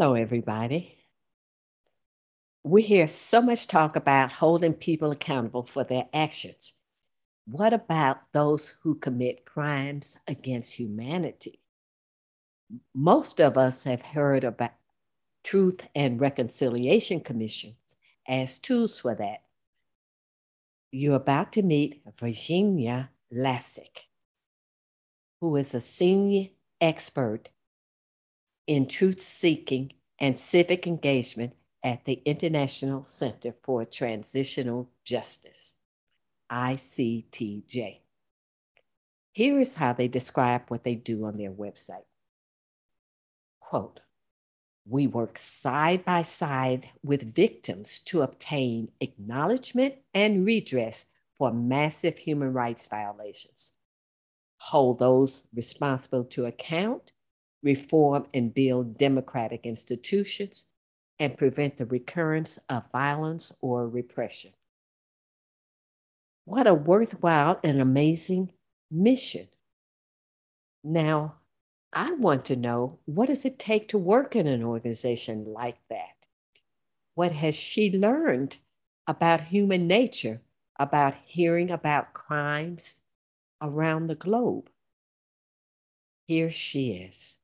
Hello, everybody. We hear so much talk about holding people accountable for their actions. What about those who commit crimes against humanity? Most of us have heard about Truth and Reconciliation Commissions as tools for that. You're about to meet Virginie Ladisch, who is a senior expert in truth-seeking and civic engagement at the International Center for Transitional Justice, ICTJ. Here is how they describe what they do on their website. Quote, "We work side by side with victims to obtain acknowledgement and redress for massive human rights violations, hold those responsible to account, reform and build democratic institutions, and prevent the recurrence of violence or repression." What a worthwhile and amazing mission. Now, I want to know, what does it take to work in an organization like that? What has she learned about human nature, about hearing about crimes around the globe? Here she is.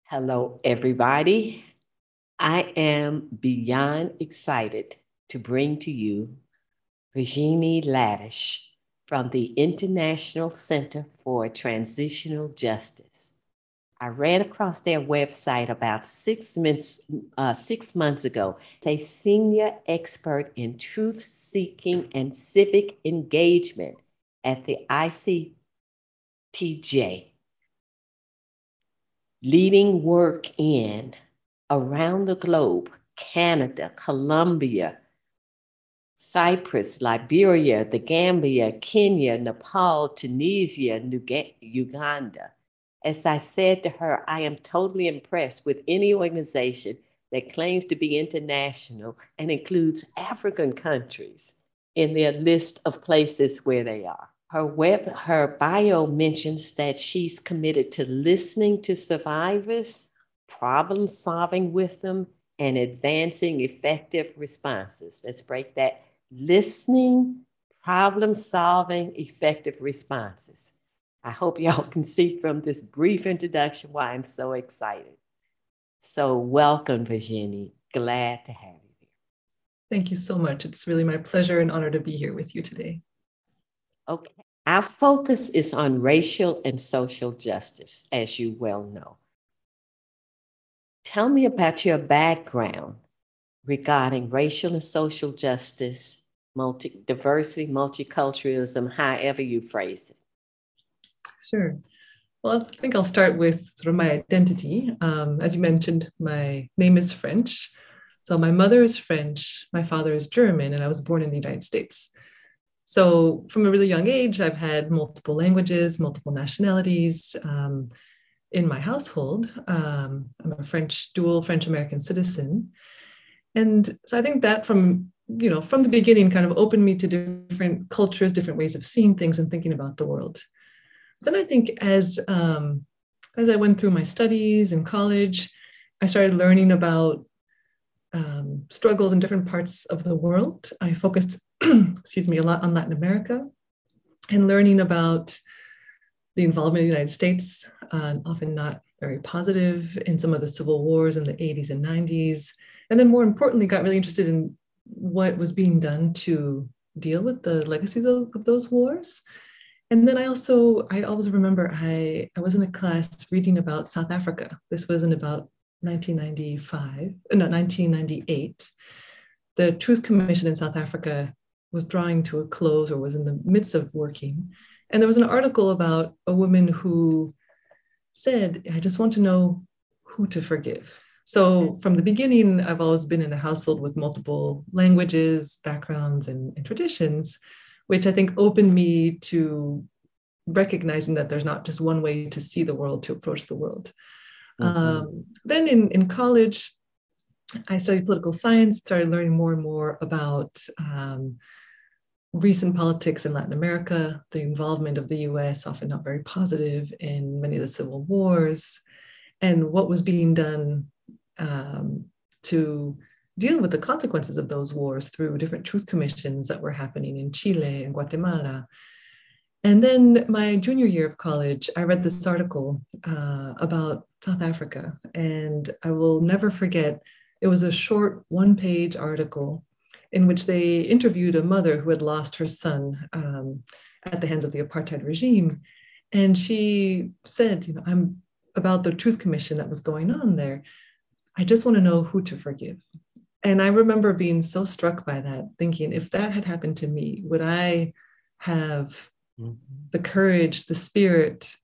Hello, everybody. I am beyond excited to bring to you Virginie Ladisch from the International Center for Transitional Justice. I ran across their website about 6 months ago. It's a senior expert in truth-seeking and civic engagement at the ICTJ, leading work in around the globe: Canada, Colombia, Cyprus, Liberia, the Gambia, Kenya, Nepal, Tunisia, Uganda. As I said to her, I am totally impressed with any organization that claims to be international and includes African countries in their list of places where they are. Her bio mentions that she's committed to listening to survivors, problem solving with them, and advancing effective responses. Let's break that. Listening, problem solving, effective responses. I hope y'all can see from this brief introduction why I'm so excited. So welcome, Virginie. Glad to have you here. Thank you so much. It's really my pleasure and honor to be here with you today. Okay. Our focus is on racial and social justice, as you well know. Tell me about your background regarding racial and social justice, diversity, multiculturalism, however you phrase it. Sure. Well, I think I'll start with sort of my identity. As you mentioned, my name is French. So my mother is French, my father is German, and I was born in the United States. So from a really young age, I've had multiple languages, multiple nationalities in my household. I'm a dual French-American citizen. And so I think that from the beginning kind of opened me to different cultures, different ways of seeing things and thinking about the world. Then I think as I went through my studies in college, I started learning about struggles in different parts of the world. I focused, a lot on Latin America and learning about the involvement of the United States, often not very positive, in some of the civil wars in the 80s and 90s. And then more importantly, got really interested in what was being done to deal with the legacies of those wars. And then I always remember I was in a class reading about South Africa. This was in about 1998. The Truth Commission in South Africa was drawing to a close or was in the midst of working. And there was an article about a woman who said, I just want to know who to forgive. So from the beginning, I've always been in a household with multiple languages, backgrounds, and traditions, which I think opened me to recognizing that there's not just one way to see the world, to approach the world. Mm-hmm. Then in college, I studied political science, started learning more and more about recent politics in Latin America, the involvement of the US, often not very positive, in many of the civil wars, and what was being done to deal with the consequences of those wars through different truth commissions that were happening in Chile and Guatemala. And then my junior year of college, I read this article about South Africa, and I will never forget, it was a short one-page article in which they interviewed a mother who had lost her son at the hands of the apartheid regime. And she said, you know, I'm about the Truth Commission that was going on there. I just want to know who to forgive. And I remember being so struck by that, thinking, if that had happened to me, would I have the courage, the spirit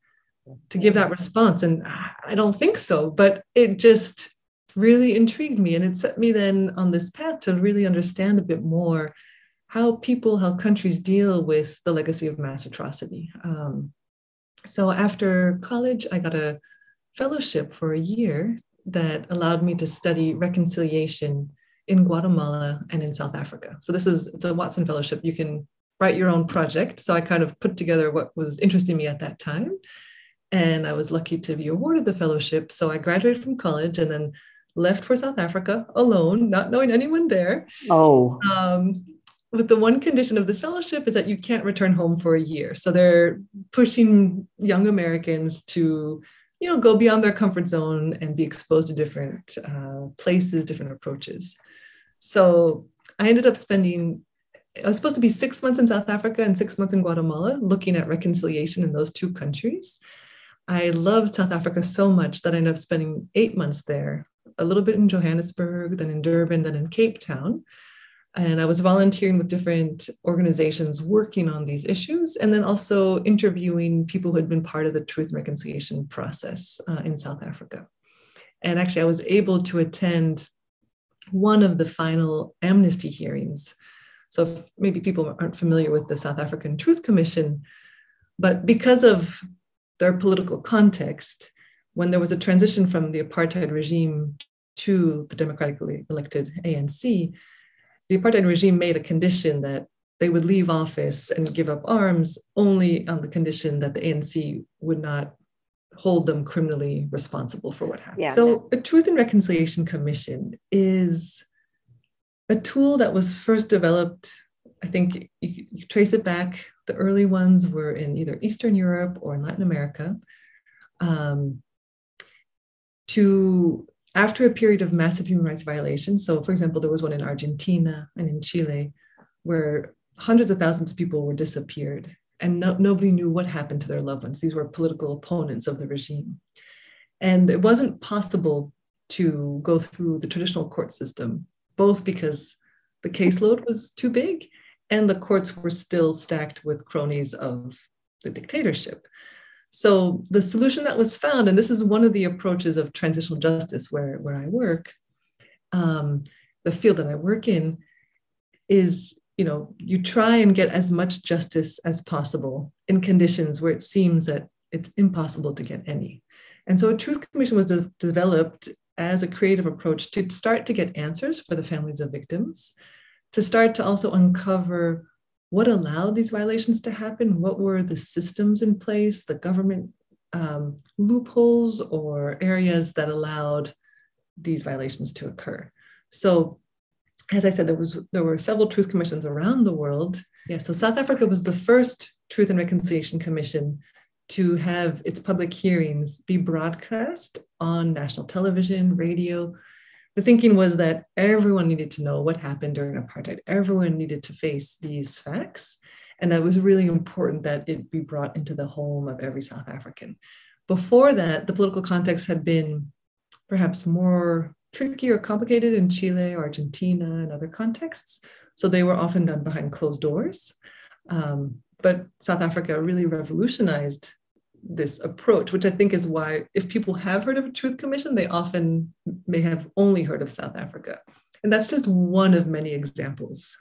to give that response? And I don't think so, but it just really intrigued me. And it set me then on this path to really understand a bit more how people, how countries deal with the legacy of mass atrocity. So after college, I got a fellowship for a year that allowed me to study reconciliation in Guatemala and in South Africa. So it's a Watson Fellowship. You can write your own project. So I kind of put together what was interesting me at that time. And I was lucky to be awarded the fellowship. So I graduated from college and then left for South Africa alone, not knowing anyone there. Oh. With the one condition of this fellowship is that you can't return home for a year. So they're pushing young Americans to, you know, go beyond their comfort zone and be exposed to different places, different approaches. So I ended up I was supposed to be 6 months in South Africa and 6 months in Guatemala, looking at reconciliation in those two countries. I loved South Africa so much that I ended up spending 8 months there, a little bit in Johannesburg, then in Durban, then in Cape Town. And I was volunteering with different organizations working on these issues, and then also interviewing people who had been part of the truth and reconciliation process in South Africa. And actually, I was able to attend one of the final amnesty hearings. So maybe people aren't familiar with the South African Truth Commission, but because of their political context, when there was a transition from the apartheid regime to the democratically elected ANC, the apartheid regime made a condition that they would leave office and give up arms only on the condition that the ANC would not hold them criminally responsible for what happened. Yeah, so a Truth and Reconciliation Commission is a tool that was first developed, I think you trace it back, the early ones were in either Eastern Europe or in Latin America, after a period of massive human rights violations. So for example, there was one in Argentina and in Chile where hundreds of thousands of people were disappeared and nobody knew what happened to their loved ones. These were political opponents of the regime. And it wasn't possible to go through the traditional court system, both because the caseload was too big and the courts were still stacked with cronies of the dictatorship. So the solution that was found, and this is one of the approaches of transitional justice where I work, the field that I work in, is, you know, you try and get as much justice as possible in conditions where it seems that it's impossible to get any. And so a truth commission was developed as a creative approach to start to get answers for the families of victims, to start to also uncover what allowed these violations to happen, what were the systems in place, the government loopholes or areas that allowed these violations to occur. So as I said, there were several truth commissions around the world. Yeah, so South Africa was the first Truth and Reconciliation Commission to have its public hearings be broadcast on national television, radio. The thinking was that everyone needed to know what happened during apartheid. Everyone needed to face these facts. And that was really important that it be brought into the home of every South African. Before that, the political context had been perhaps more tricky or complicated in Chile, Argentina, and other contexts. So they were often done behind closed doors. But South Africa really revolutionized this approach, which I think is why if people have heard of a Truth Commission, they often may have only heard of South Africa. And that's just one of many examples.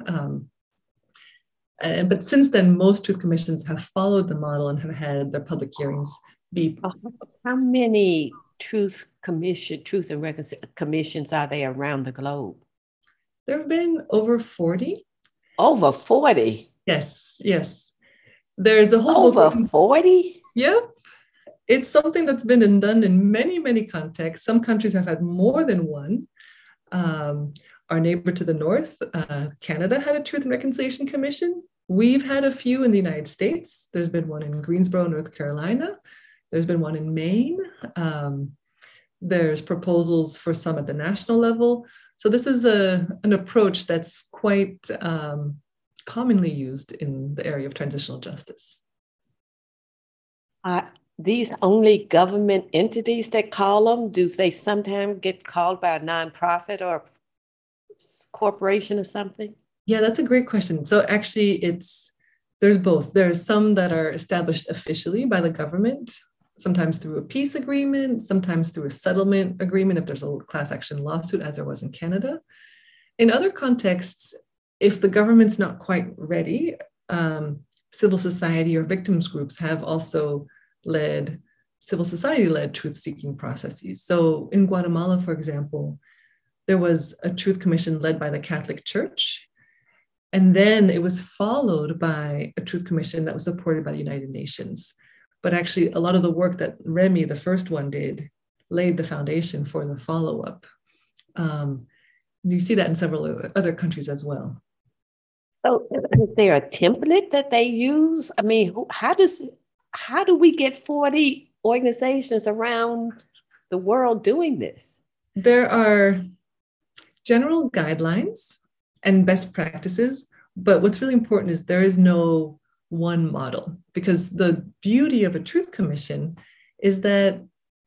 But since then, most Truth Commissions have followed the model and have had their public hearings be. How many Truth and Reconciliation Commissions are there around the globe? There have been over 40. Over 40? Yes. There's a whole over 40? Yep. It's something that's been done in many, many contexts. Some countries have had more than one. Our neighbor to the north, Canada, had a Truth and Reconciliation Commission. We've had a few in the United States. There's been one in Greensboro, North Carolina. There's been one in Maine. There's proposals for some at the national level. So this is an approach that's quite commonly used in the area of transitional justice. Are these only government entities that call them? Do they sometimes get called by a nonprofit or corporation or something? Yeah, that's a great question. So actually there's both. There's some that are established officially by the government, sometimes through a peace agreement, sometimes through a settlement agreement if there's a class action lawsuit, as there was in Canada. In other contexts, if the government's not quite ready, civil society or victims groups have also led civil society-led truth-seeking processes. So in Guatemala, for example, there was a truth commission led by the Catholic Church. And then it was followed by a truth commission that was supported by the United Nations. But actually, a lot of the work that Remy, the first one, did, laid the foundation for the follow-up. You see that in several other countries as well. So is there a template that they use? I mean, how do we get 40 organizations around the world doing this? There are general guidelines and best practices, but what's really important is there is no one model, because the beauty of a truth commission is that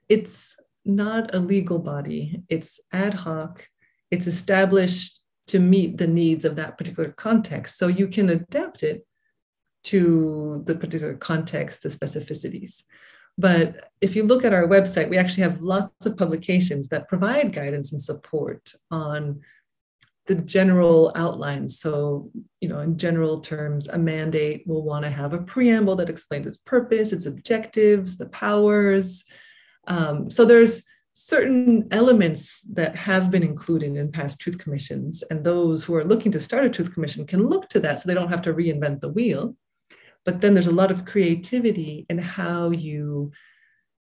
it's not a legal body, it's ad hoc, it's established to meet the needs of that particular context. So you can adapt it to the particular context, the specificities. But if you look at our website, we actually have lots of publications that provide guidance and support on the general outlines. So, in general terms, a mandate will want to have a preamble that explains its purpose, its objectives, the powers. So there's certain elements that have been included in past truth commissions, and those who are looking to start a truth commission can look to that so they don't have to reinvent the wheel. But then there's a lot of creativity in how you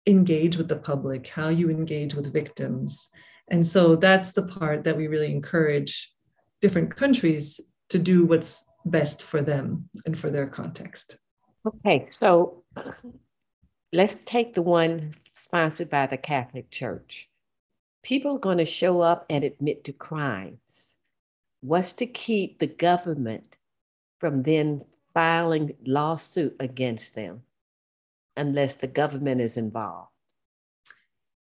engage with the public, how you engage with victims. And so that's the part that we really encourage different countries to do what's best for them and for their context. Okay, so let's take the one sponsored by the Catholic Church. People are going to show up and admit to crimes. What's to keep the government from then filing lawsuit against them unless the government is involved?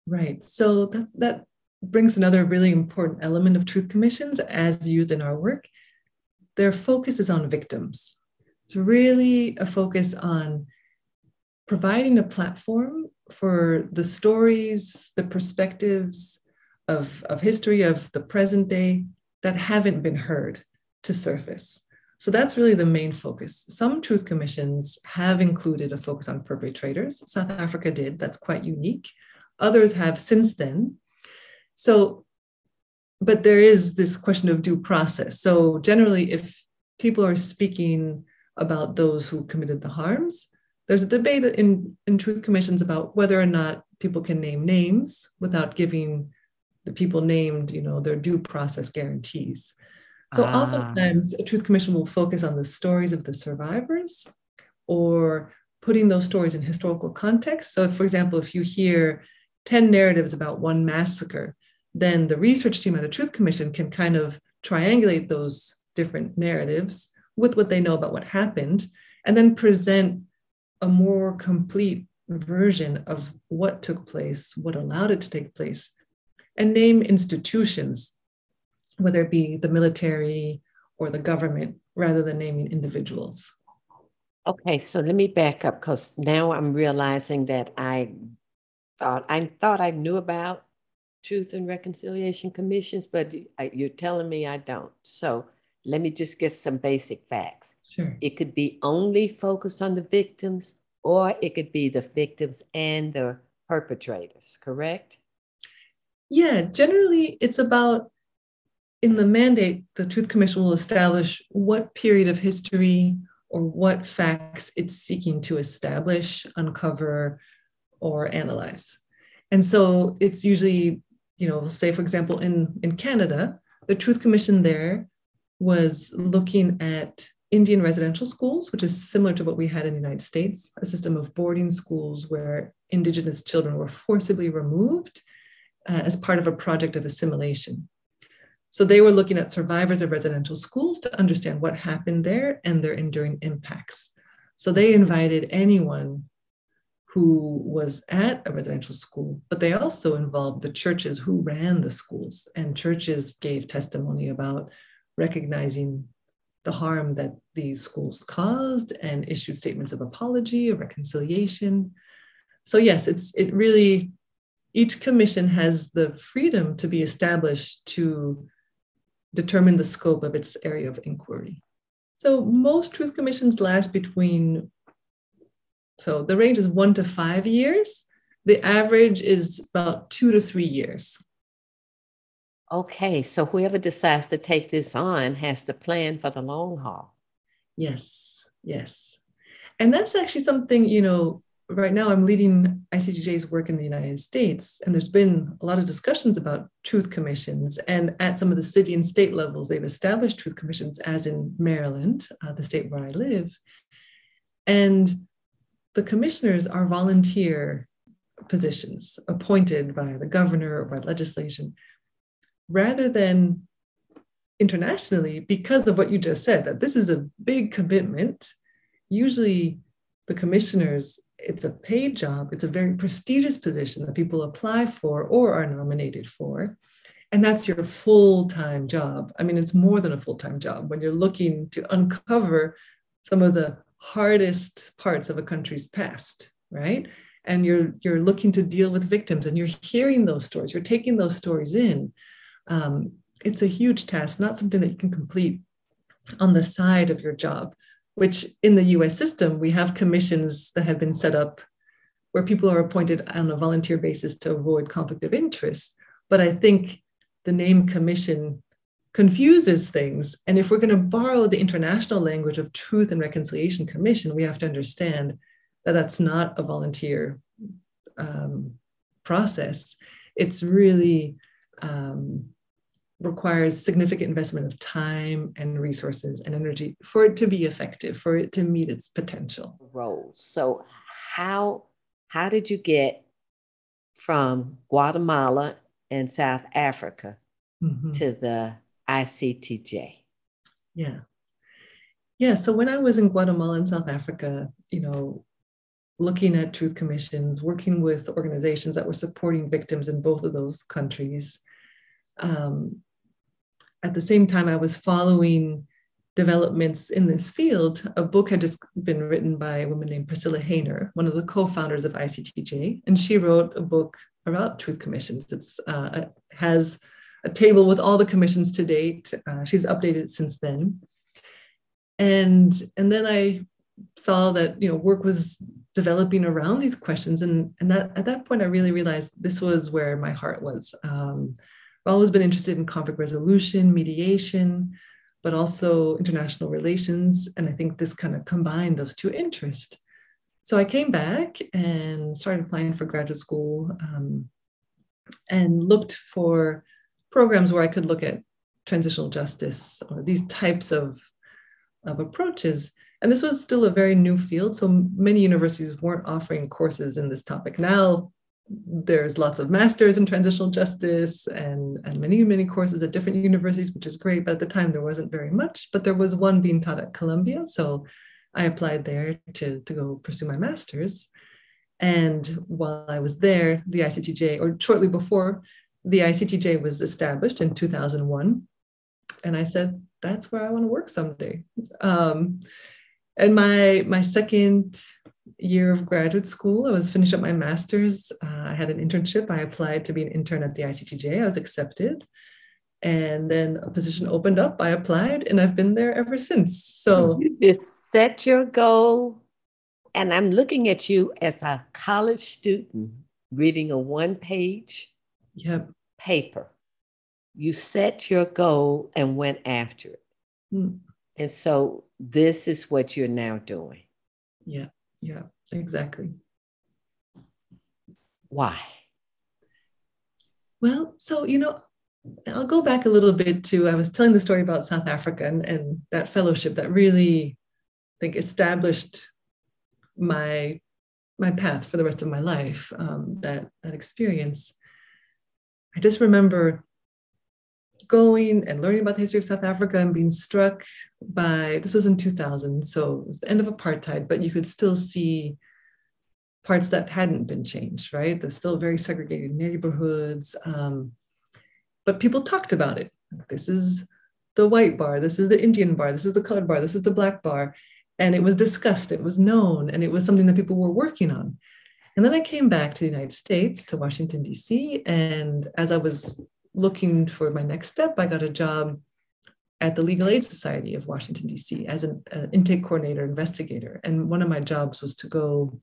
Right. So that brings another really important element of truth commissions as used in our work. Their focus is on victims. It's really a focus on providing a platform for the stories, the perspectives of history, of the present day that haven't been heard to surface. So that's really the main focus. Some truth commissions have included a focus on perpetrators. South Africa did. That's quite unique. Others have since then. So, but there is this question of due process. So generally, if people are speaking about those who committed the harms, there's a debate in truth commissions about whether or not people can name names without giving the people named, their due process guarantees. So oftentimes a truth commission will focus on the stories of the survivors or putting those stories in historical context. So for example, if you hear 10 narratives about one massacre, then the research team at a truth commission can kind of triangulate those different narratives with what they know about what happened, and then present a more complete version of what took place, what allowed it to take place, and name institutions, whether it be the military or the government, rather than naming individuals. Okay, so let me back up, because now I'm realizing that I thought I knew about Truth and Reconciliation Commissions, but you're telling me I don't. So let me just get some basic facts. Sure. It could be only focused on the victims, or it could be the victims and the perpetrators, correct? Yeah, generally it's about, in the mandate, the Truth Commission will establish what period of history or what facts it's seeking to establish, uncover, or analyze. And so it's usually, say, for example, in Canada, the Truth Commission there was looking at Indian residential schools, which is similar to what we had in the United States, a system of boarding schools where Indigenous children were forcibly removed as part of a project of assimilation. So they were looking at survivors of residential schools to understand what happened there and their enduring impacts. So they invited anyone who was at a residential school, but they also involved the churches who ran the schools, and churches gave testimony about recognizing the harm that these schools caused and issued statements of apology, of reconciliation. So yes, it really, each commission has the freedom to be established to determine the scope of its area of inquiry. So most truth commissions last between, so the range is 1 to 5 years. The average is about 2 to 3 years. Okay, so whoever decides to take this on has to plan for the long haul. Yes, yes. And that's actually something, right now I'm leading ICTJ's work in the United States, and there's been a lot of discussions about truth commissions. And at some of the city and state levels, they've established truth commissions, as in Maryland, the state where I live. And the commissioners are volunteer positions appointed by the governor or by legislation, rather than internationally, because of what you just said, that this is a big commitment. Usually the commissioners, it's a paid job. It's a very prestigious position that people apply for or are nominated for. And that's your full-time job. I mean, it's more than a full-time job when you're looking to uncover some of the hardest parts of a country's past, right? And you're looking to deal with victims, and you're hearing those stories, you're taking those stories in. It's a huge task, not something that you can complete on the side of your job, which in the US system, we have commissions that have been set up where people are appointed on a volunteer basis to avoid conflict of interest. But I think the name commission confuses things. And if we're going to borrow the international language of Truth and Reconciliation Commission, we have to understand that that's not a volunteer process. It's really requires significant investment of time and resources and energy for it to be effective, for it to meet its potential. Roles. So how did you get from Guatemala and South Africa to the ICTJ? Yeah. So when I was in Guatemala and South Africa, looking at truth commissions, working with organizations that were supporting victims in both of those countries, at the same time, I was following developments in this field. A book had just been written by a woman named Priscilla Hayner, one of the co-founders of ICTJ, and she wrote a book about truth commissions. It has a table with all the commissions to date. She's updated it since then. And then I saw that work was developing around these questions, and that at that point I really realized this was where my heart was. I've always been interested in conflict resolution, mediation, but also international relations. And I think this kind of combined those two interests. So I came back and started applying for graduate school and looked for programs where I could look at transitional justice or these types of approaches. And this was still a very new field. So many universities weren't offering courses in this topic. Now, there's lots of masters in transitional justice and many courses at different universities, which is great. But at the time, there wasn't very much, but there was one being taught at Columbia. So I applied there to go pursue my master's. And while I was there, the ICTJ, or shortly before, the ICTJ was established in 2001. And I said, that's where I want to work someday. And my second year of graduate school, I was finishing up my master's. I had an internship. I applied to be an intern at the ICTJ. I was accepted. And then a position opened up. I applied, and I've been there ever since. So you just set your goal. And I'm looking at you as a college student reading a one-page paper. You set your goal and went after it. And so this is what you're now doing. Yeah, exactly. Why? Well, so, I'll go back a little bit to, I was telling the story about South Africa and that fellowship that really, I think, established my path for the rest of my life, that experience. I just remember going and learning about the history of South Africa and being struck by, this was in 2000, so it was the end of apartheid, but you could still see parts that hadn't been changed, right? There's still very segregated neighborhoods, but people talked about it. This is the white bar, this is the Indian bar, this is the colored bar, this is the black bar. And it was discussed, it was known, and it was something that people were working on. And then I came back to the United States, to Washington, D.C. And as I was looking for my next step, I got a job at the Legal Aid Society of Washington, D.C. as an intake coordinator investigator. And one of my jobs was to go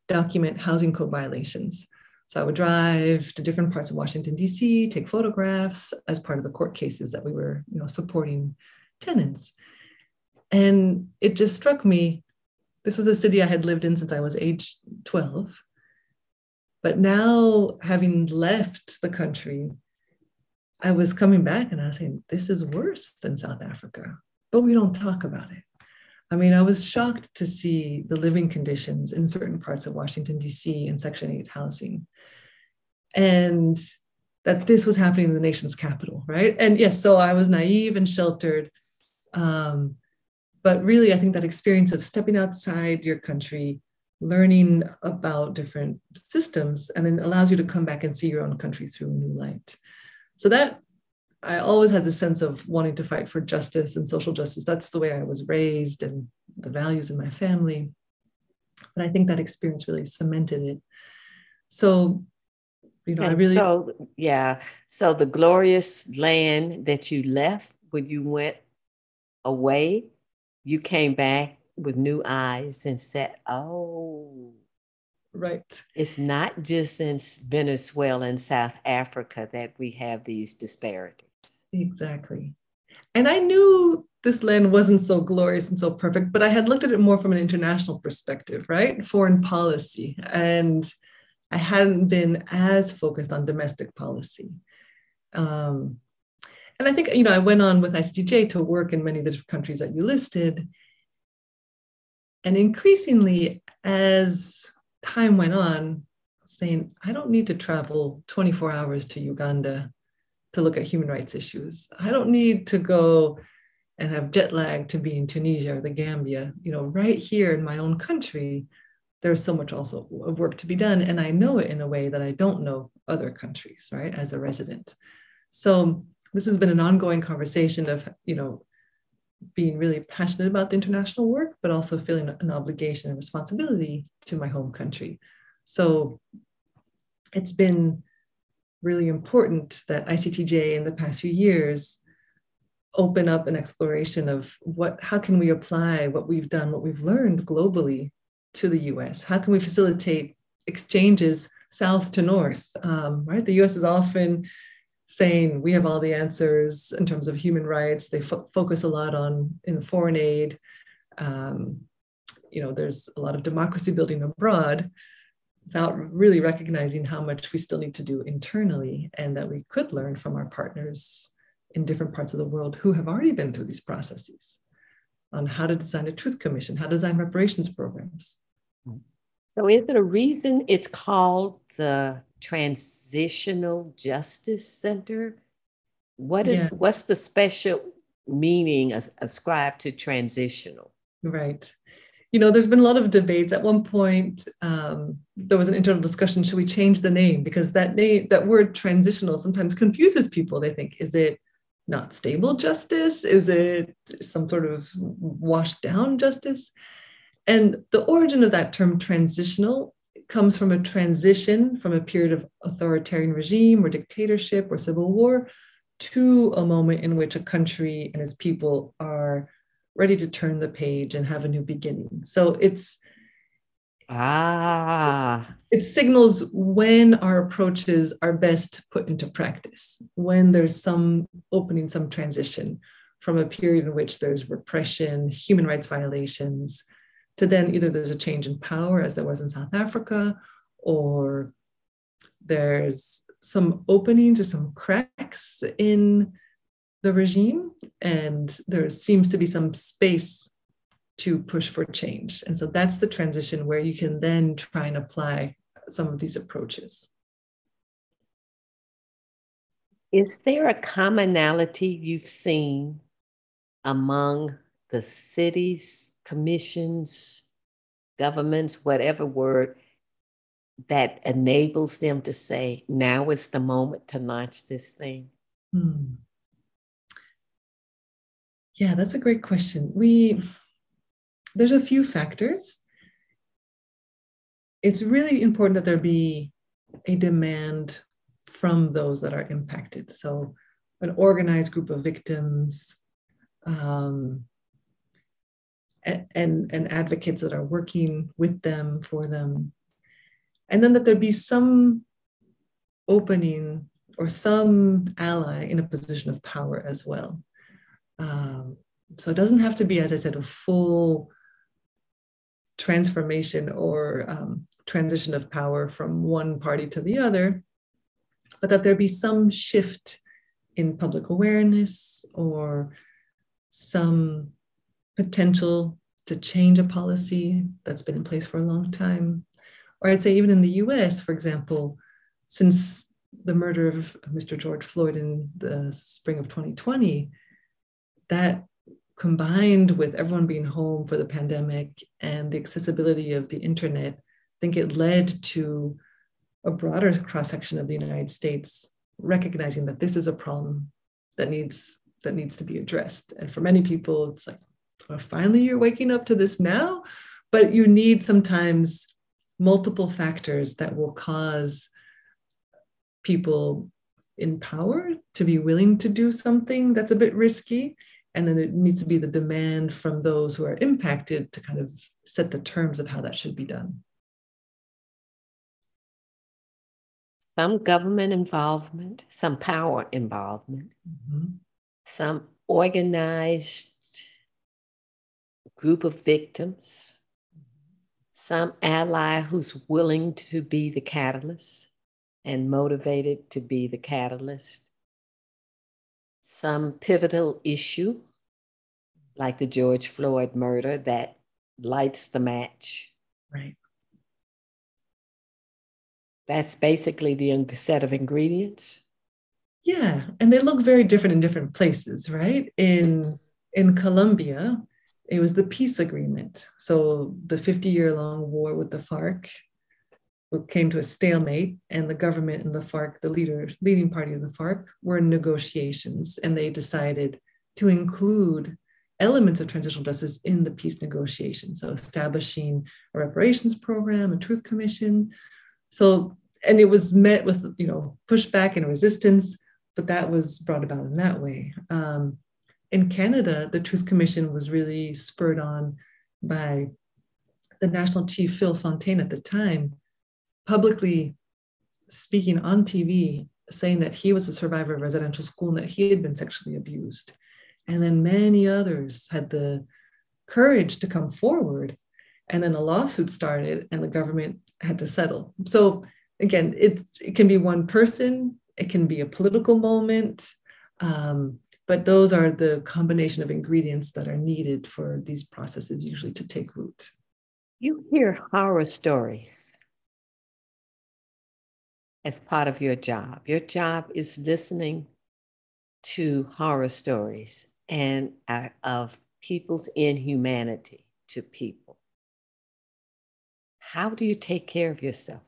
document housing code violations. So I would drive to different parts of Washington, D.C., take photographs as part of the court cases that we were, supporting tenants. And it just struck me, this was a city I had lived in since I was age 12. But now, having left the country, I was coming back and I was saying, this is worse than South Africa, but we don't talk about it. I mean, I was shocked to see the living conditions in certain parts of Washington, D.C. in Section 8 housing. And that this was happening in the nation's capital, right? And yes, so I was naive and sheltered. But really, I think that experience of stepping outside your country, learning about different systems, and then allows you to come back and see your own country through a new light. So that, I always had the sense of wanting to fight for justice and social justice. That's the way I was raised and the values in my family. And I think that experience really cemented it. So, I really... So the glorious land that you left when you went away, you came back with new eyes and said, oh, right. It's not just in Venezuela and South Africa that we have these disparities. Exactly. And I knew this land wasn't so glorious and so perfect, but I had looked at it more from an international perspective, right? Foreign policy. And I hadn't been as focused on domestic policy. And I think, I went on with ICTJ to work in many of the different countries that you listed. And increasingly, as time went on, saying, I don't need to travel 24 hours to Uganda to look at human rights issues. I don't need to go and have jet lag to be in Tunisia or the Gambia. Right here in my own country, there's so much also work to be done. And I know it in a way that I don't know other countries, right, as a resident. So this has been an ongoing conversation of, being really passionate about the international work, but also feeling an obligation and responsibility to my home country. So it's been really important that ICTJ in the past few years open up an exploration of how can we apply what we've done, what we've learned globally to the US? How can we facilitate exchanges south to north, right? The US is often saying we have all the answers in terms of human rights. They focus a lot on in foreign aid. There's a lot of democracy building abroad without really recognizing how much we still need to do internally, and that we could learn from our partners in different parts of the world who have already been through these processes on how to design a truth commission, how to design reparations programs. So is it a reason it's called the Transitional Justice Center? What's the special meaning ascribed to transitional? Right. There's been a lot of debates. At one point, there was an internal discussion, should we change the name? Because that word transitional sometimes confuses people. They think, is it not stable justice? Is it some sort of washed down justice? And the origin of that term transitional comes from a transition from a period of authoritarian regime or dictatorship or civil war to a moment in which a country and its people are ready to turn the page and have a new beginning. So it signals when our approaches are best put into practice, when there's some opening, some transition from a period in which there's repression, human rights violations, to then either there's a change in power, as there was in South Africa, or there's some openings or some cracks in the regime, and there seems to be some space to push for change. And so that's the transition where you can then try and apply some of these approaches. Is there a commonality you've seen among the cities, commissions, governments, whatever word, that enables them to say, now is the moment to launch this thing? Yeah, that's a great question. There's a few factors. It's really important that there be a demand from those that are impacted. So an organized group of victims, and advocates that are working with them, for them. And then that there be some opening or some ally in a position of power as well. So it doesn't have to be, as I said, a full transformation or transition of power from one party to the other, but that there be some shift in public awareness or some potential to change a policy that's been in place for a long time. Or I'd say even in the US, for example, since the murder of Mr. George Floyd in the spring of 2020, that combined with everyone being home for the pandemic and the accessibility of the internet, I think it led to a broader cross-section of the United States recognizing that this is a problem that needs to be addressed. And for many people, it's like, well, finally you're waking up to this now, but you need sometimes multiple factors that will cause people in power to be willing to do something that's a bit risky. And then there needs to be the demand from those who are impacted to kind of set the terms of how that should be done. Some government involvement, some power involvement, some organized group of victims, some ally who's willing to be the catalyst and motivated to be the catalyst, some pivotal issue like the George Floyd murder that lights the match. Right. That's basically the set of ingredients. Yeah, and they look very different in different places, right? In Colombia, it was the peace agreement. So the 50-year-long war with the FARC came to a stalemate, and the government and the FARC, the leading party of the FARC, were in negotiations, and they decided to include elements of transitional justice in the peace negotiations. So establishing a reparations program, a truth commission. So, and it was met with, pushback and resistance, but that was brought about in that way. In Canada, the Truth Commission was really spurred on by the National Chief Phil Fontaine at the time, publicly speaking on TV, saying that he was a survivor of residential school and that he had been sexually abused. And then many others had the courage to come forward. And then a lawsuit started and the government had to settle. So again, it can be one person, it can be a political moment, but those are the combination of ingredients that are needed for these processes usually to take root. You hear horror stories as part of your job. Your job is listening to horror stories and of people's inhumanity to people. How do you take care of yourself?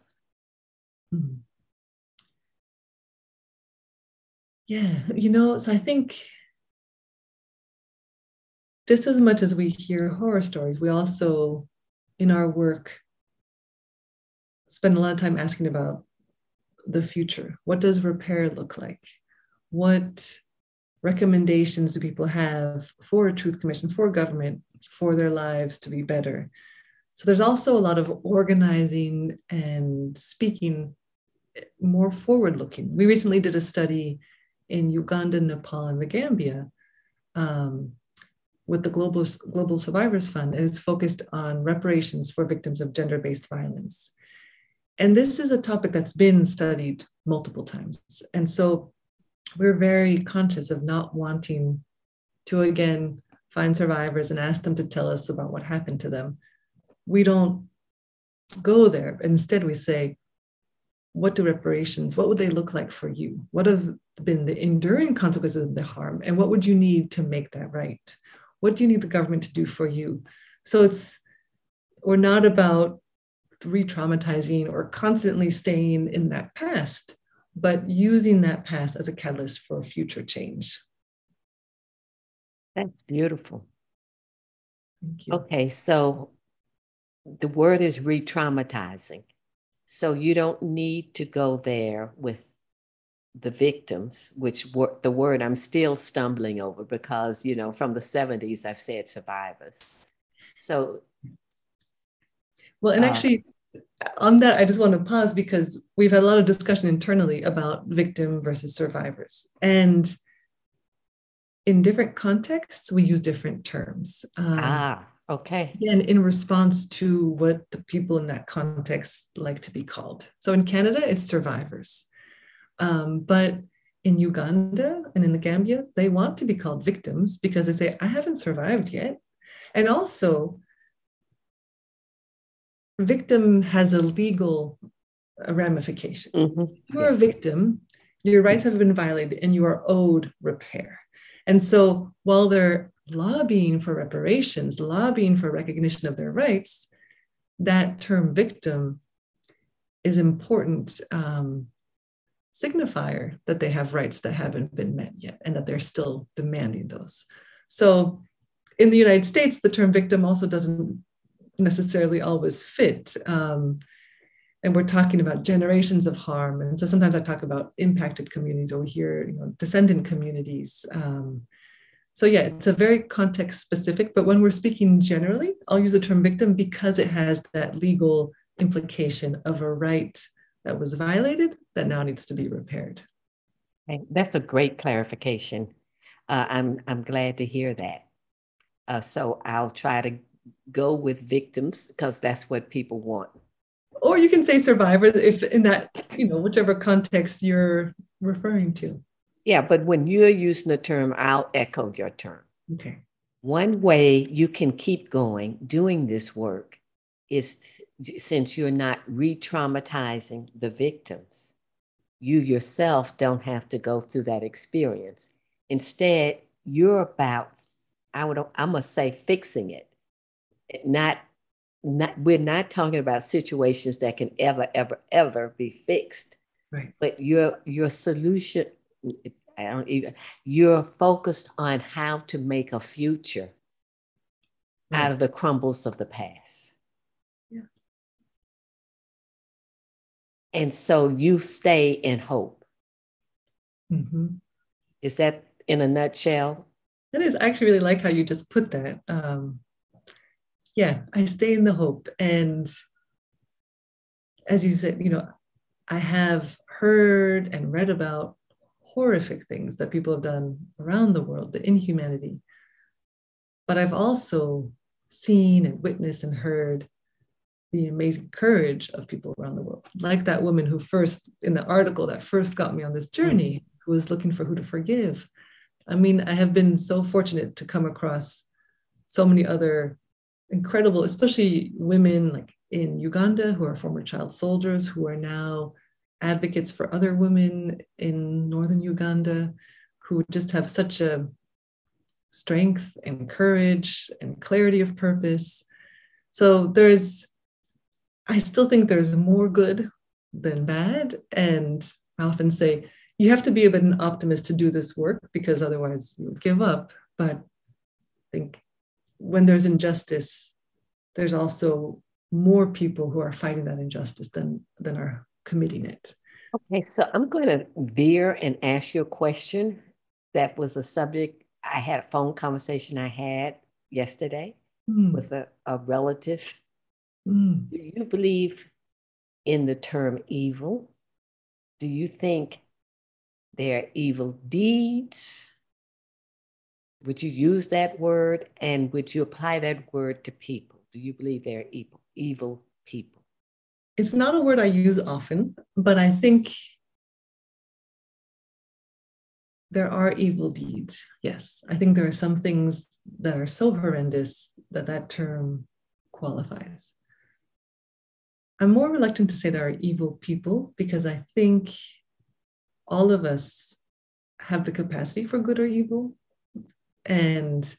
Yeah, so I think just as much as we hear horror stories, we also, in our work, spend a lot of time asking about the future. What does repair look like? What recommendations do people have for a truth commission, for government, for their lives to be better? So there's also a lot of organizing and speaking more forward-looking. We recently did a study in Uganda, Nepal, and the Gambia with the Global Survivors Fund, and it's focused on reparations for victims of gender-based violence. And this is a topic that's been studied multiple times. And so we're very conscious of not wanting to, again, find survivors and ask them to tell us about what happened to them. We don't go there. Instead, we say, what do reparations, what would they look like for you? What have been the enduring consequences of the harm? And what would you need to make that right? What do you need the government to do for you? So we're not about re-traumatizing or constantly staying in that past, but using that past as a catalyst for future change. That's beautiful. Thank you. Okay, so the word is re-traumatizing. So you don't need to go there with the victims, which the word I'm still stumbling over because, you know, from the 70s, I've said survivors. So. Well, and actually, on that, I just want to pause because we've had a lot of discussion internally about victim versus survivors. And in different contexts, we use different terms. Okay. And in response to what the people in that context like to be called. So in Canada, it's survivors. But in Uganda and in the Gambia, they want to be called victims because they say, I haven't survived yet. And also, victim has a legal ramification. Mm-hmm. You're a victim, your rights have been violated, and you are owed repair. And so while they're lobbying for reparations, lobbying for recognition of their rights, that term victim is important signifier that they have rights that haven't been met yet and that they're still demanding those. So in the United States, the term victim also doesn't necessarily always fit. And we're talking about generations of harm. And so sometimes I talk about impacted communities over here, descendant communities. So yeah, it's a very context specific, but when we're speaking generally, I'll use the term victim because it has that legal implication of a right that was violated that now needs to be repaired. Okay. That's a great clarification. I'm glad to hear that. So I'll try to go with victims because that's what people want. Or you can say survivors if in that, whichever context you're referring to. Yeah, but when you're using the term, I'll echo your term. Okay. One way you can keep going doing this work is since you're not re-traumatizing the victims, you yourself don't have to go through that experience. Instead, you're about, I'm gonna say fixing it. We're not talking about situations that can ever be fixed. Right. But your solution, you're focused on how to make a future out of the crumbles of the past. Yeah. And so you stay in hope. Mm-hmm. Is that in a nutshell? That is, I actually really like how you just put that. Yeah, I stay in the hope. And as you said, I have heard and read about horrific things that people have done around the world, the inhumanity. But I've also seen and witnessed and heard the amazing courage of people around the world. Like that woman who first, in the article that first got me on this journey, who was looking for who to forgive. I mean, I have been so fortunate to come across so many other incredible, especially women like in Uganda who are former child soldiers who are now advocates for other women in northern Uganda who just have such a strength and courage and clarity of purpose. So I still think there's more good than bad. And I often say, you have to be a bit an optimist to do this work because otherwise you would give up. But I think when there's injustice, there's also more people who are fighting that injustice than are committing it. Okay, so I'm going to veer and ask you a question that was a subject. I had a phone conversation I had yesterday with a relative. Do you believe in the term evil? Do you think there are evil deeds? Would you use that word? And would you apply that word to people? Do you believe there are evil people? It's not a word I use often, but I think there are evil deeds. Yes, I think there are some things that are so horrendous that that term qualifies. I'm more reluctant to say there are evil people because I think all of us have the capacity for good or evil. And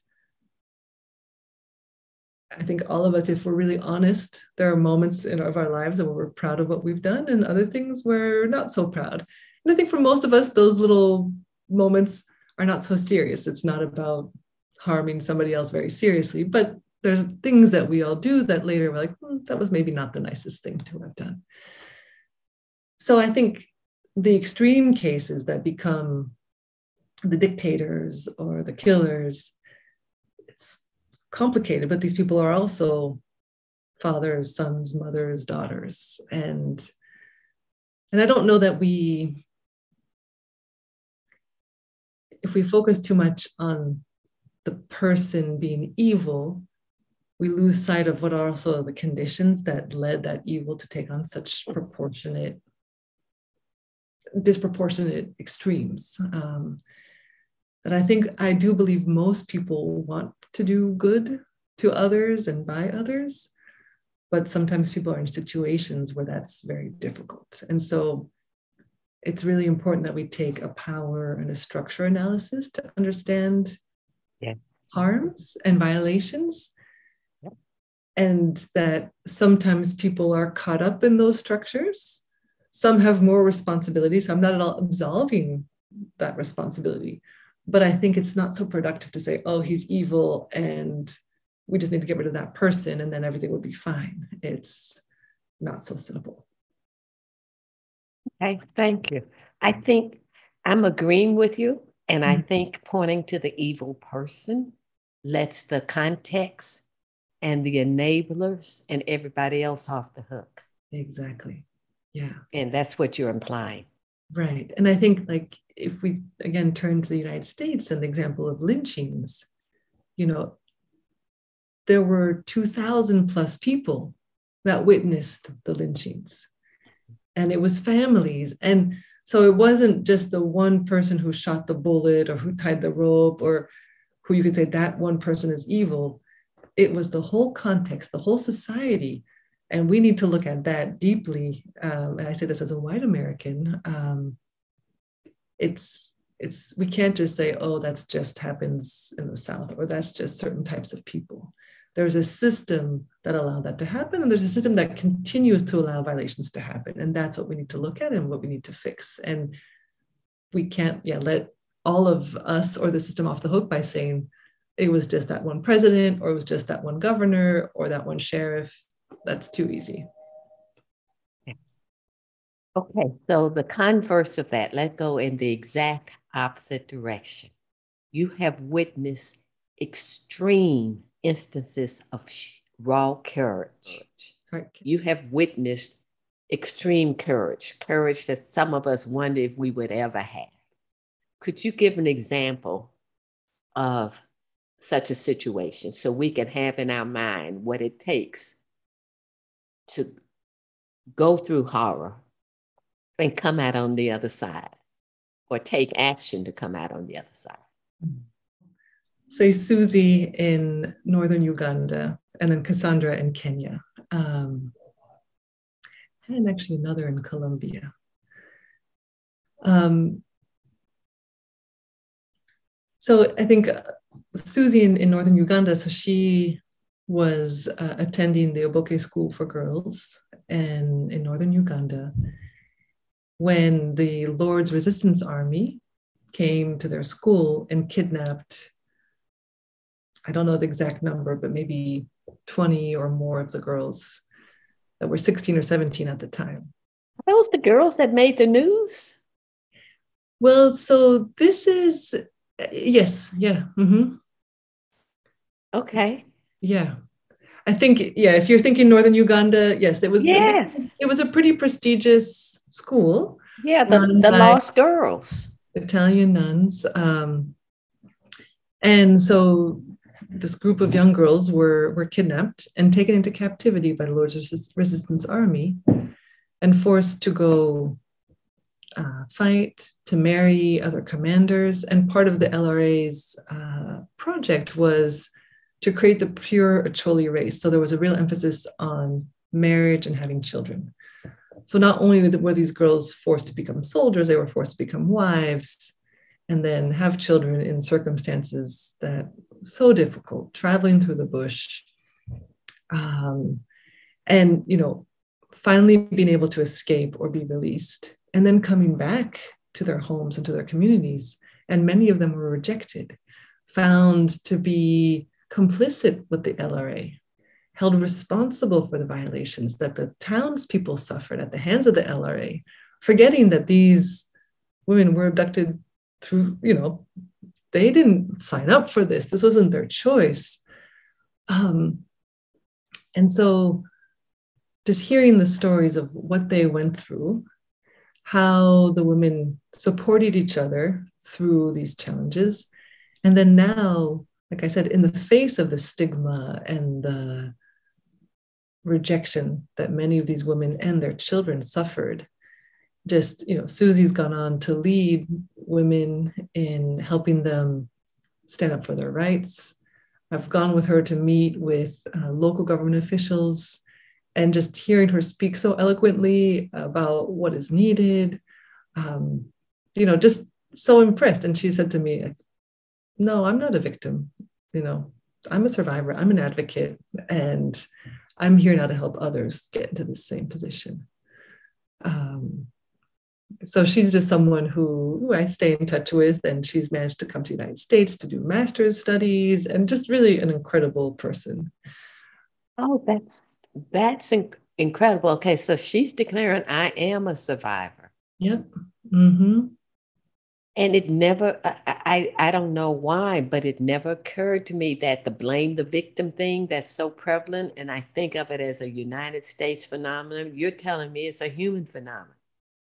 I think all of us, if we're really honest, there are moments of our lives where we're proud of what we've done and other things where we're not so proud. And I think for most of us, those little moments are not so serious. It's not about harming somebody else very seriously, but there's things that we all do that later we're like, that was maybe not the nicest thing to have done. So I think the extreme cases that become the dictators or the killers, it's complicated, but these people are also fathers, sons, mothers, daughters. And I don't know that if we focus too much on the person being evil, we lose sight of what are also the conditions that led that evil to take on such disproportionate extremes. That I do believe most people want to do good to others and by others, but sometimes people are in situations where that's very difficult. And so it's really important that we take a power and a structure analysis to understand harms and violations. And that sometimes people are caught up in those structures. Some have more responsibility. So I'm not at all absolving that responsibility. But I think it's not so productive to say, oh, he's evil and we just need to get rid of that person and then everything will be fine. It's not so simple. Okay, thank you. I think I'm agreeing with you. And I think pointing to the evil person lets the context and the enablers and everybody else off the hook. Exactly. Yeah. And that's what you're implying. Right. And I think, like, if we again turn to the United States and the example of lynchings, there were 2,000 plus people that witnessed the lynchings. And it was families. And so it wasn't just the one person who shot the bullet or who tied the rope or who you could say that one person is evil. It was the whole context, the whole society. And we need to look at that deeply. And I say this as a white American. We can't just say, oh, that's just happens in the South, or that's just certain types of people. There's a system that allowed that to happen, and there's a system that continues to allow violations to happen. And that's what we need to look at and what we need to fix. And we can't let all of us or the system off the hook by saying it was just that one president, or it was just that one governor, or that one sheriff. That's too easy. Okay, so the converse of that, let's go in the exact opposite direction. You have witnessed extreme instances of raw courage. Sorry. You have witnessed extreme courage that some of us wonder if we would ever have. Could you give an example of such a situation so we can have in our mind what it takes to go through horror and come out on the other side, or take action to come out on the other side? Say Susie in northern Uganda, and then Cassandra in Kenya, and actually another in Colombia. So I think Susie in northern Uganda, so she was attending the Oboke School for Girls in northern Uganda when the Lord's Resistance Army came to their school and kidnapped, I don't know the exact number, but maybe 20 or more of the girls that were 16 or 17 at the time. Are those the girls that made the news? Well, so this is, yes, yeah. Mm-hmm. Okay. Yeah. I think, if you're thinking northern Uganda, yes, it was a pretty prestigious school. Yeah, the Lost Girls. Italian nuns. And so this group of young girls were kidnapped and taken into captivity by the Lord's Resistance Army and forced to go fight, to marry other commanders. And part of the LRA's project was to create the pure Acholi race. So there was a real emphasis on marriage and having children. So not only were these girls forced to become soldiers, they were forced to become wives and then have children in circumstances that were so difficult, traveling through the bush. And, you know, finally being able to escape or be released, and then coming back to their homes and to their communities. And many of them were rejected, found to be complicit with the LRA, held responsible for the violations that the townspeople suffered at the hands of the LRA, forgetting that these women were abducted through, you know, they didn't sign up for this. This wasn't their choice. And so just hearing the stories of what they went through, how the women supported each other through these challenges. And then now, like I said, in the face of the stigma and the rejection that many of these women and their children suffered, just, you know, Susie's gone on to lead women in helping them stand up for their rights. I've gone with her to meet with local government officials, and just hearing her speak so eloquently about what is needed, you know, just so impressed. And she said to me, no, I'm not a victim. You know, I'm a survivor, I'm an advocate, and I'm here now to help others get into the same position. So she's just someone who I stay in touch with, and she's managed to come to the United States to do master's studies, and just really an incredible person. Oh, that's incredible. Okay, so she's declaring I am a survivor. Yep. Mm-hmm. And it never, I don't know why, but it never occurred to me that the blame the victim thing that's so prevalent, and I think of it as a United States phenomenon. You're telling me it's a human phenomenon.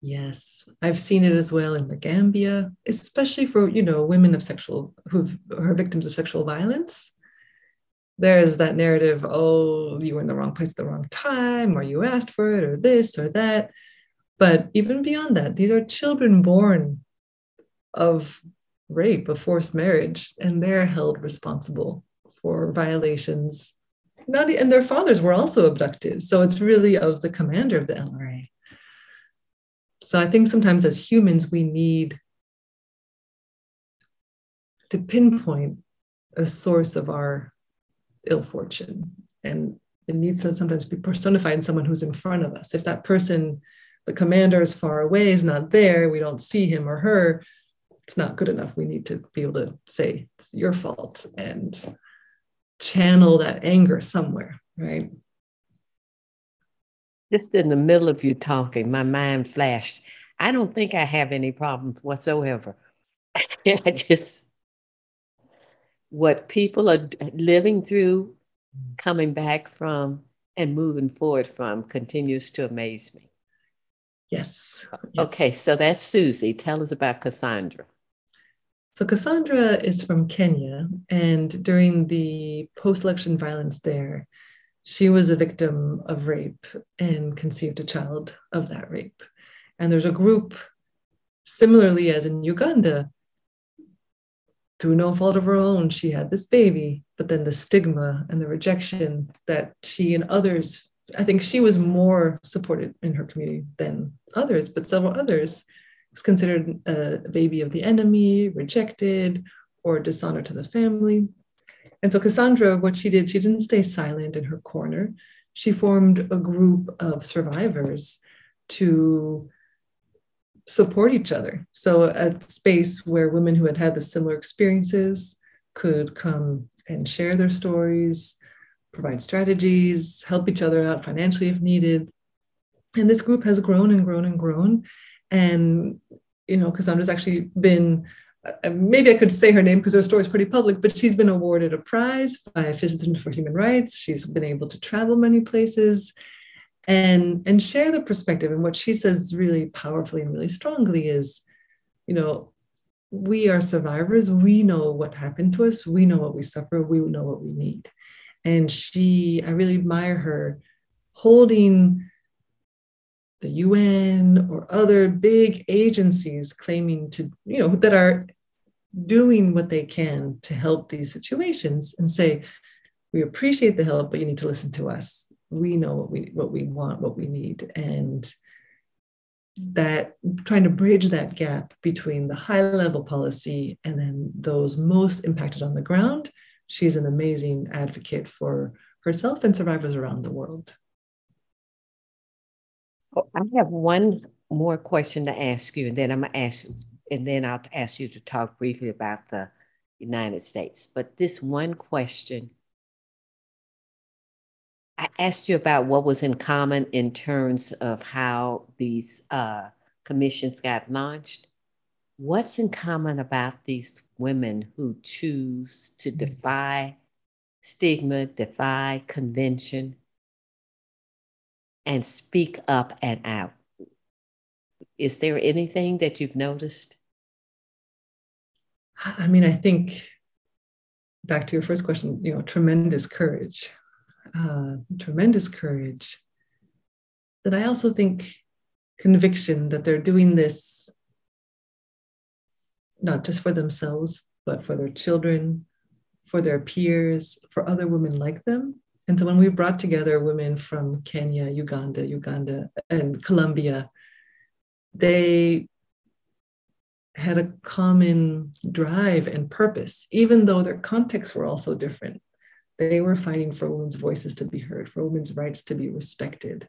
Yes, I've seen it as well in the Gambia, especially for, you know, women of who are victims of sexual violence. There's that narrative, oh, you were in the wrong place at the wrong time, or you asked for it, or this or that. But even beyond that, these are children born of rape, of forced marriage, and they're held responsible for violations. And their fathers were also abducted. So it's really of the commander of the LRA. So I think sometimes as humans, we need to pinpoint a source of our ill fortune. And it needs to sometimes be personified in someone who's in front of us. If that person, the commander, is far away, is not there, we don't see him or her, it's not good enough. We need to be able to say, it's your fault, and channel that anger somewhere, right? Just in the middle of you talking, my mind flashed. I don't think I have any problems whatsoever. I just, what people are living through, coming back from, and moving forward from continues to amaze me. Yes. Okay, so that's Susie. Tell us about Cassandra. So Cassandra is from Kenya, and during the post-election violence there, she was a victim of rape and conceived a child of that rape. And there's a group, similarly as in Uganda, through no fault of her own, she had this baby, but then the stigma and the rejection that she and others, I think she was more supported in her community than others, but several others, was considered a baby of the enemy, rejected, or dishonor to the family. And so Cassandra, what she did, she didn't stay silent in her corner. She formed a group of survivors to support each other. So a space where women who had had the similar experiences could come and share their stories, provide strategies, help each other out financially if needed. And this group has grown and grown and grown. And, you know, Cassandra's actually been, maybe I could say her name because her story is pretty public, but she's been awarded a prize by Citizens for Human Rights. She's been able to travel many places and share the perspective. And what she says really powerfully and really strongly is, you know, we are survivors. We know what happened to us. We know what we suffer. We know what we need. And I really admire her holding the UN or other big agencies claiming to, that are doing what they can to help these situations, and say, we appreciate the help, but you need to listen to us. We know what we want, what we need. And that trying to bridge that gap between the high level policy and then those most impacted on the ground. She's an amazing advocate for herself and survivors around the world. Oh, I have one more question to ask you, and then I'll ask you to talk briefly about the United States. But this one question, I asked you about what was in common in terms of how these commissions got launched. What's in common about these women who choose to defy stigma, defy convention, and speak up and out? Is there anything that you've noticed? I mean, I think back to your first question, tremendous courage. Tremendous courage. But I also think conviction that they're doing this not just for themselves, but for their children, for their peers, for other women like them. And so when we brought together women from Kenya, Uganda, and Colombia, they had a common drive and purpose, even though their contexts were also different. They were fighting for women's voices to be heard, for women's rights to be respected,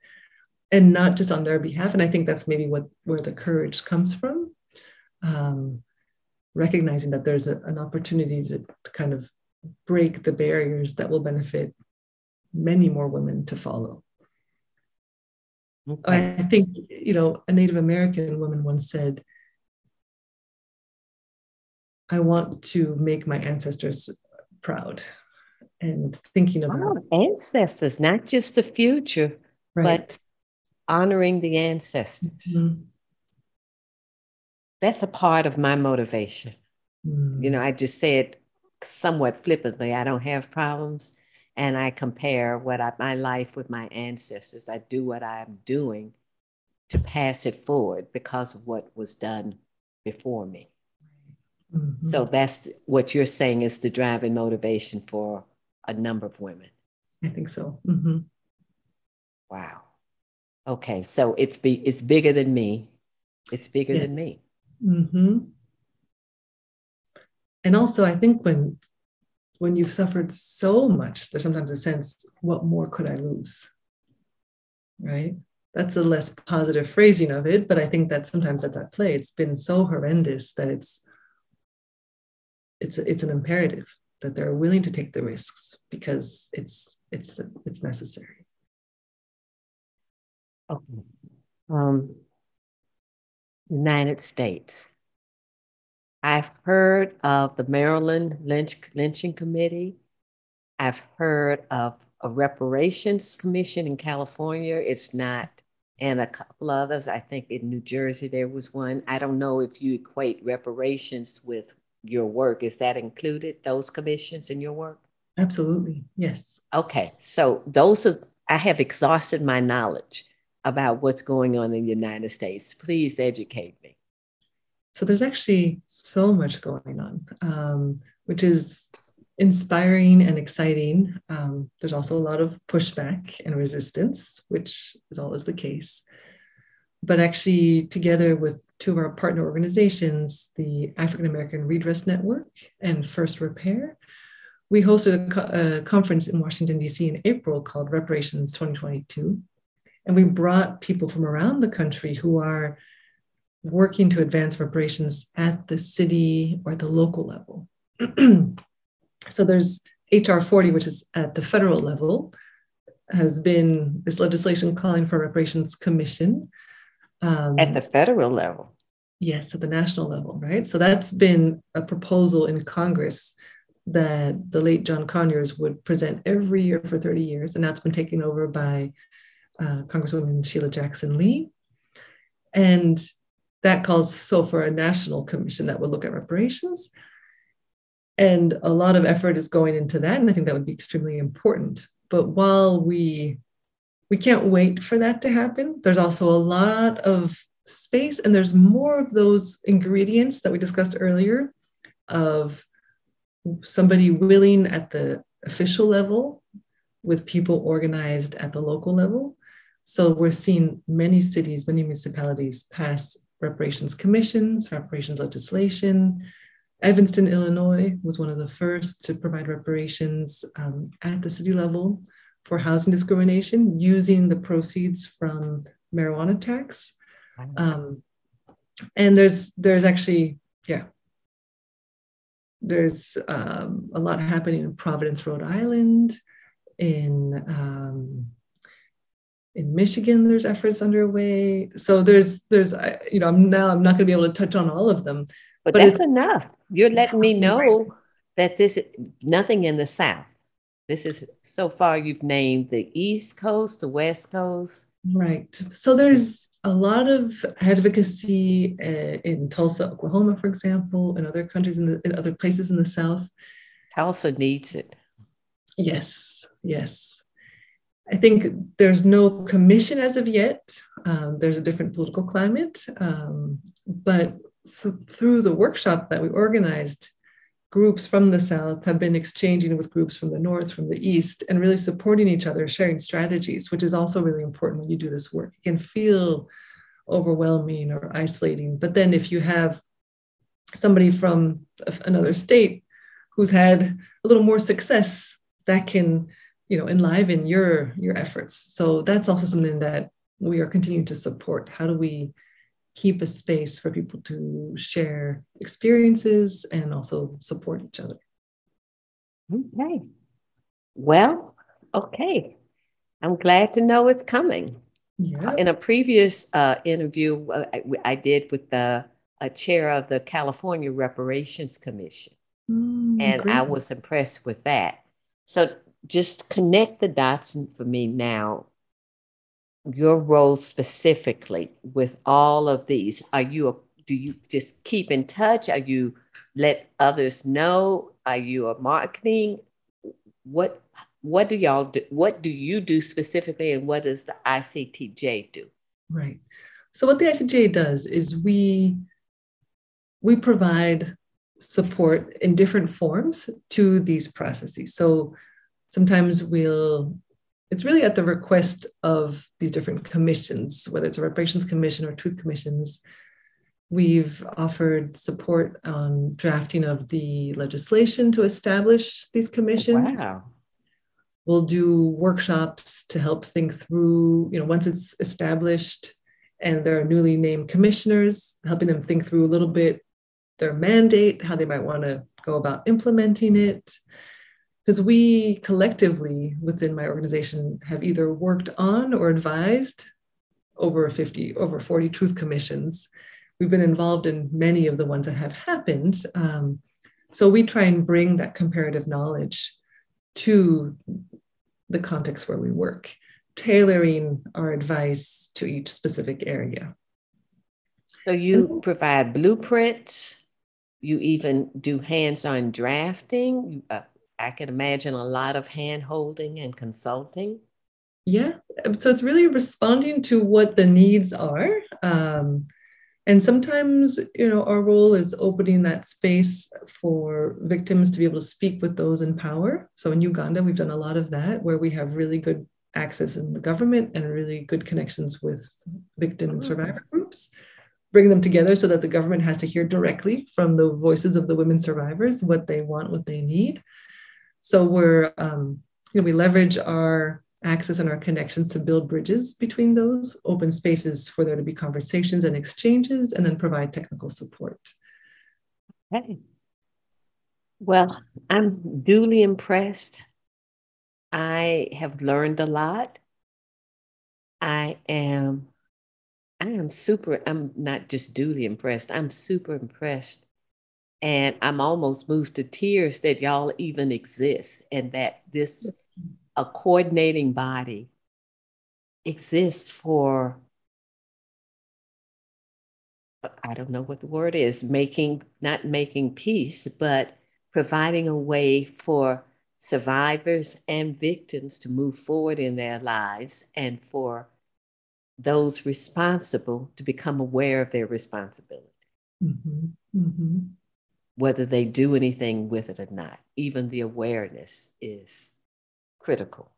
and not just on their behalf. And I think that's maybe where the courage comes from, recognizing that there's an opportunity to kind of break the barriers that will benefit many more women to follow. Okay. I think, a Native American woman once said, I want to make my ancestors proud. And thinking about ancestors, not just the future, right, but honoring the ancestors. Mm-hmm. That's a part of my motivation. Mm-hmm. I just said somewhat flippantly, I don't have problems, and I compare my life with my ancestors. I do what I'm doing to pass it forward because of what was done before me. Mm-hmm. So that's what you're saying is the driving motivation for a number of women. I think so. Mm-hmm. Wow. Okay, so it's bigger than me. It's bigger than me. Mm-hmm. And also, I think when you've suffered so much, there's sometimes a sense, what more could I lose? Right? That's a less positive phrasing of it, but I think that sometimes that's at play. It's been so horrendous that it's an imperative that they're willing to take the risks because it's necessary. Okay. United States. I've heard of the Maryland lynching committee. I've heard of a reparations commission in California. It's not, and a couple others. I think in New Jersey there was one. I don't know if you equate reparations with your work. Is that included, those commissions in your work? Absolutely, yes. Okay, so I have exhausted my knowledge about what's going on in the United States. Please educate me. So there's actually so much going on, which is inspiring and exciting. There's also a lot of pushback and resistance, which is always the case. But actually, together with two of our partner organizations, the African American Redress Network and First Repair, we hosted a conference in Washington, D.C. in April called Reparations 2022. And we brought people from around the country who are working to advance reparations at the city or the local level. So there's HR 40, which is at the federal level, has been this legislation calling for a reparations commission. At the federal level? Yes, at the national level, right? So that's been a proposal in Congress that the late John Conyers would present every year for 30 years. And that's been taken over by Congresswoman Sheila Jackson Lee. And that calls for a national commission that would look at reparations. And a lot of effort is going into that. And I think that would be extremely important. But while we can't wait for that to happen, there's also a lot of space, and there's more of those ingredients that we discussed earlier of somebody willing at the official level with people organized at the local level. So we're seeing many cities, many municipalities pass reparations commissions, reparations legislation. Evanston, Illinois was one of the first to provide reparations at the city level for housing discrimination using the proceeds from marijuana tax. And there's actually, there's a lot happening in Providence, Rhode Island, in Michigan, there's efforts underway. So there's I'm not going to be able to touch on all of them. But that's enough. You're letting me know that this is nothing in the South. This is, so far you've named the East Coast, the West Coast. Right. So there's a lot of advocacy in Tulsa, Oklahoma, for example, and other countries in other places in the South. Tulsa needs it. Yes. I think there's no commission as of yet. There's a different political climate, but through the workshop that we organized, groups from the South have been exchanging with groups from the North, from the East, and really supporting each other, sharing strategies, which is also really important when you do this work. It can feel overwhelming or isolating, but then if you have somebody from another state who's had a little more success, that can, enliven your efforts. So that's also something that we are continuing to support. How do we keep a space for people to share experiences and also support each other? Okay. Well, okay. I'm glad to know it's coming. Yeah. In a previous interview I did with the chair of the California Reparations Commission, and great. I was impressed with that. So just connect the dots for me now. Your role specifically with all of these, do you just keep in touch? Are you let others know? Are you a marketing? What do y'all do? What do you do specifically, and what does the ICTJ do? Right. So what the ICTJ does is we provide support in different forms to these processes. So sometimes it's really at the request of these different commissions, whether it's a reparations commission or truth commissions. We've offered support on drafting of the legislation to establish these commissions. Wow. We'll do workshops to help think through, once it's established and there are newly named commissioners, helping them think through a little bit their mandate, how they might want to go about implementing it. Because we collectively within my organization have either worked on or advised over 40 truth commissions. We've been involved in many of the ones that have happened. So we try and bring that comparative knowledge to the context where we work, tailoring our advice to each specific area. So you provide blueprints, you even do hands-on drafting. I can imagine a lot of hand-holding and consulting. Yeah, so it's really responding to what the needs are. And sometimes, our role is opening that space for victims to be able to speak with those in power. So in Uganda, we've done a lot of that, where we have really good access in the government and really good connections with victim and survivor groups, bring them together so that the government has to hear directly from the voices of the women survivors, what they want, what they need. So we leverage our access and our connections to build bridges between those, open spaces for there to be conversations and exchanges, and then provide technical support. Okay. Well, I'm duly impressed. I have learned a lot. I'm not just duly impressed, I'm super impressed. And I'm almost moved to tears that y'all even exist, and that a coordinating body exists for I don't know what the word is, not making peace, but providing a way for survivors and victims to move forward in their lives, and for those responsible to become aware of their responsibility. Mm-hmm. Mm-hmm. Whether they do anything with it or not, even the awareness is critical.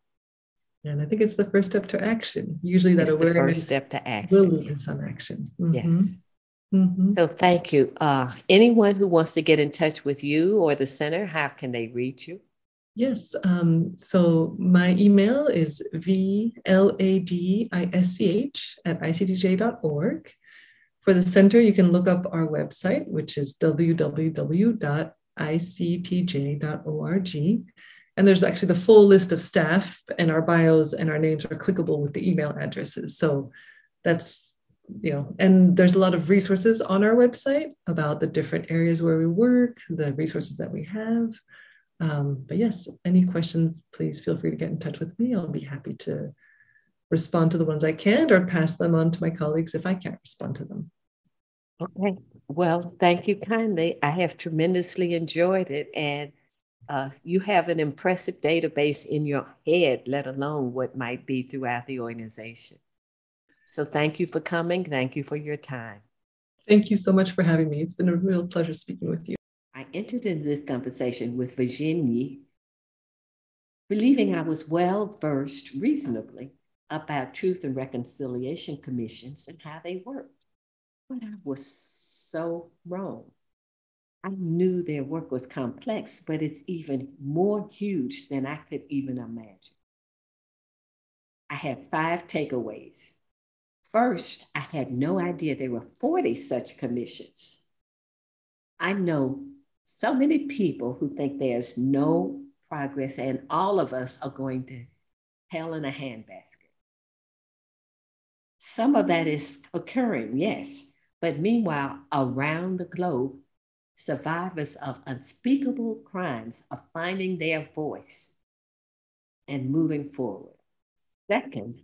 And I think it's the first step to action. Usually that awareness the first step to action will lead to some action. Mm-hmm. Yes. Mm-hmm. So thank you. Anyone who wants to get in touch with you or the center, how can they reach you? Yes. So my email is vladisch@ictj.org. For the center, you can look up our website, which is www.ictj.org. And there's actually the full list of staff, and our bios and our names are clickable with the email addresses. So that's, and there's a lot of resources on our website about the different areas where we work, the resources that we have. But yes, any questions, please feel free to get in touch with me. I'll be happy to respond to the ones I can, or pass them on to my colleagues if I can't respond to them. Okay. Well, thank you kindly. I have tremendously enjoyed it. And you have an impressive database in your head, let alone what might be throughout the organization. So thank you for coming. Thank you for your time. Thank you so much for having me. It's been a real pleasure speaking with you. I entered into this conversation with Virginie, believing I was well versed reasonably about Truth and Reconciliation Commissions and how they work. But I was so wrong. I knew their work was complex, but it's even more huge than I could even imagine. I had 5 takeaways. First, I had no idea there were 40 such commissions. I know so many people who think there's no progress and all of us are going to hell in a handbasket. Some of that is occurring, yes, but meanwhile, around the globe, survivors of unspeakable crimes are finding their voice and moving forward. Second,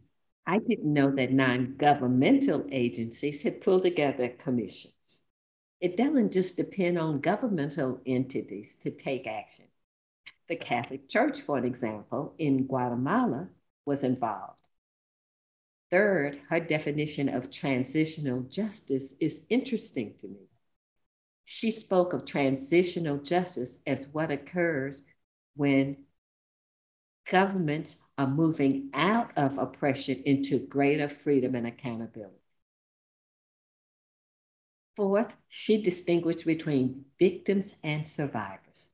I didn't know that non-governmental agencies had pulled together commissions. It doesn't just depend on governmental entities to take action. The Catholic Church, for an example, in Guatemala was involved. Third, her definition of transitional justice is interesting to me. She spoke of transitional justice as what occurs when governments are moving out of oppression into greater freedom and accountability. Fourth, she distinguished between victims and survivors.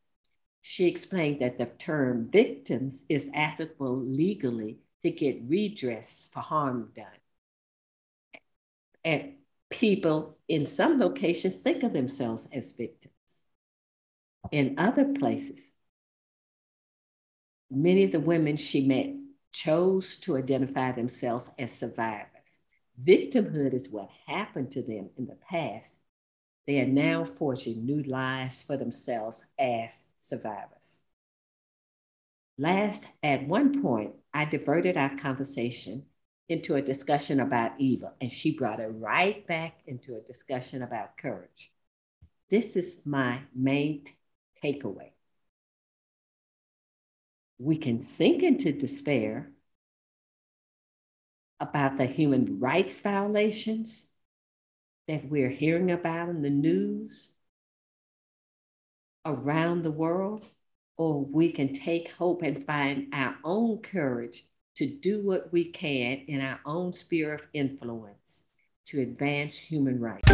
She explained that the term victims is applicable legally to get redress for harm done. And people in some locations think of themselves as victims. In other places, many of the women she met chose to identify themselves as survivors. Victimhood is what happened to them in the past. They are now forging new lives for themselves as survivors. Last, at one point, I diverted our conversation into a discussion about evil, and she brought it right back into a discussion about courage. This is my main takeaway. We can sink into despair about the human rights violations that we're hearing about in the news around the world, or we can take hope and find our own courage to do what we can in our own sphere of influence to advance human rights.